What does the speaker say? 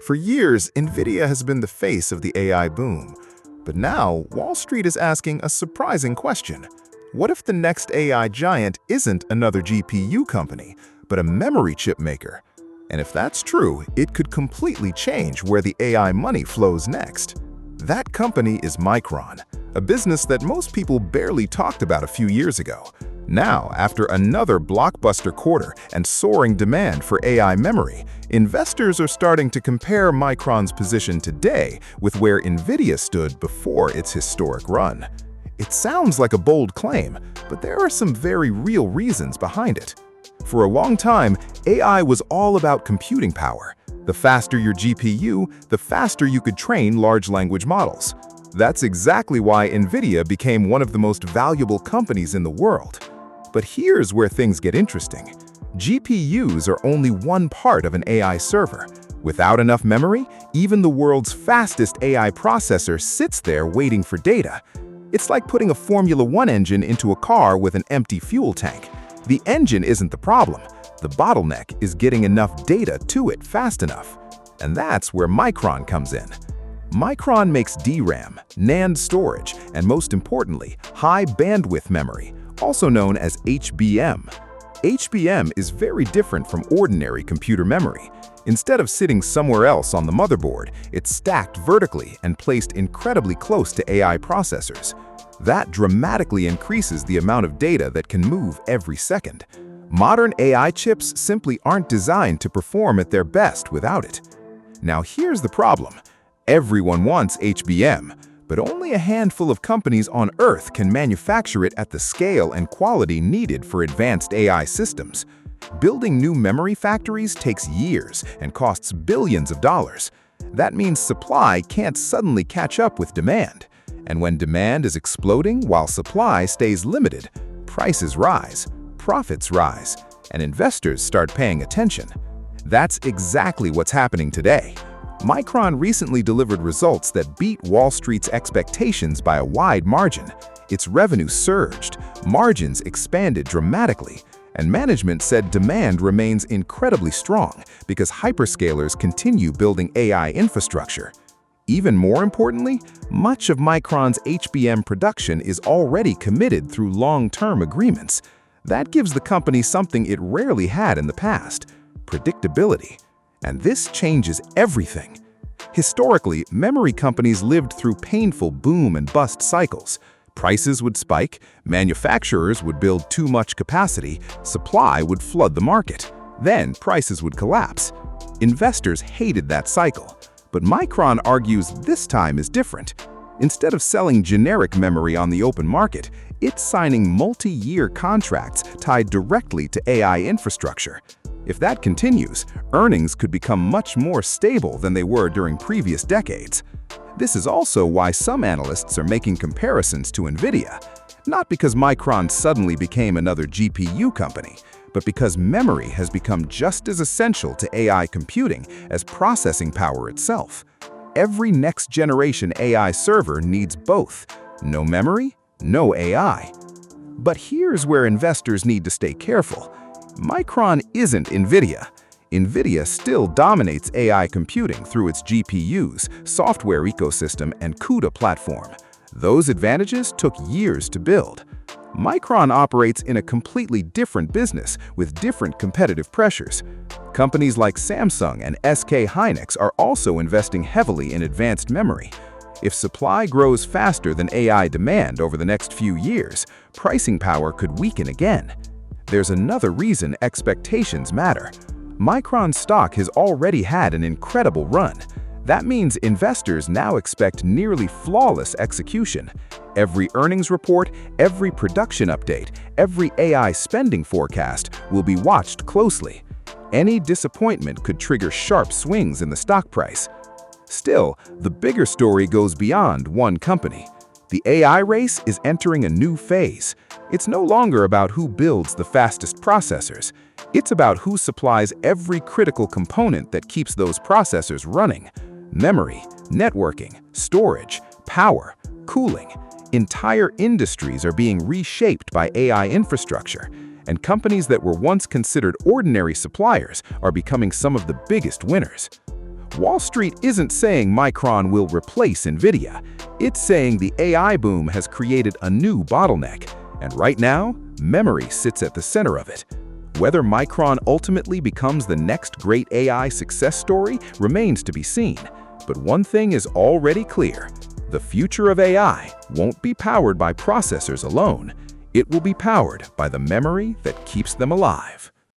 For years, Nvidia has been the face of the AI boom. But now, Wall Street is asking a surprising question. What if the next AI giant isn't another GPU company, but a memory chip maker? And if that's true, it could completely change where the AI money flows next. That company is Micron, a business that most people barely talked about a few years ago. Now, after another blockbuster quarter and soaring demand for AI memory, investors are starting to compare Micron's position today with where Nvidia stood before its historic run. It sounds like a bold claim, but there are some very real reasons behind it. For a long time, AI was all about computing power. The faster your GPU, the faster you could train large language models. That's exactly why Nvidia became one of the most valuable companies in the world. But here's where things get interesting. GPUs are only one part of an AI server. Without enough memory, even the world's fastest AI processor sits there waiting for data. It's like putting a Formula One engine into a car with an empty fuel tank. The engine isn't the problem. The bottleneck is getting enough data to it fast enough. And that's where Micron comes in. Micron makes DRAM, NAND storage, and most importantly, high bandwidth memory, also known as HBM. HBM is very different from ordinary computer memory. Instead of sitting somewhere else on the motherboard, it's stacked vertically and placed incredibly close to AI processors. That dramatically increases the amount of data that can move every second. Modern AI chips simply aren't designed to perform at their best without it. Now here's the problem. Everyone wants HBM, but only a handful of companies on Earth can manufacture it at the scale and quality needed for advanced AI systems. Building new memory factories takes years and costs billions of dollars. That means supply can't suddenly catch up with demand. And when demand is exploding while supply stays limited, prices rise, profits rise, and investors start paying attention. That's exactly what's happening today. Micron recently delivered results that beat Wall Street's expectations by a wide margin. Its revenue surged, margins expanded dramatically, and management said demand remains incredibly strong because hyperscalers continue building AI infrastructure. Even more importantly, much of Micron's HBM production is already committed through long-term agreements. That gives the company something it rarely had in the past: predictability. And this changes everything. Historically, memory companies lived through painful boom and bust cycles. Prices would spike, manufacturers would build too much capacity, supply would flood the market. Then prices would collapse. Investors hated that cycle. But Micron argues this time is different. Instead of selling generic memory on the open market, it's signing multi-year contracts tied directly to AI infrastructure. If that continues, earnings could become much more stable than they were during previous decades. This is also why some analysts are making comparisons to Nvidia, not because Micron suddenly became another GPU company, but because memory has become just as essential to AI computing as processing power itself. Every next-generation AI server needs both. No memory, no AI. But here's where investors need to stay careful. Micron isn't Nvidia. Nvidia still dominates AI computing through its GPUs, software ecosystem, and CUDA platform. Those advantages took years to build. Micron operates in a completely different business with different competitive pressures. Companies like Samsung and SK Hynix are also investing heavily in advanced memory. If supply grows faster than AI demand over the next few years, pricing power could weaken again. There's another reason expectations matter. Micron's stock has already had an incredible run. That means investors now expect nearly flawless execution. Every earnings report, every production update, every AI spending forecast will be watched closely. Any disappointment could trigger sharp swings in the stock price. Still, the bigger story goes beyond one company. The AI race is entering a new phase. It's no longer about who builds the fastest processors. It's about who supplies every critical component that keeps those processors running. Memory, networking, storage, power, cooling. Entire industries are being reshaped by AI infrastructure, and companies that were once considered ordinary suppliers are becoming some of the biggest winners. Wall Street isn't saying Micron will replace Nvidia. It's saying the AI boom has created a new bottleneck, and right now, memory sits at the center of it. Whether Micron ultimately becomes the next great AI success story remains to be seen. But one thing is already clear: the future of AI won't be powered by processors alone. It will be powered by the memory that keeps them alive.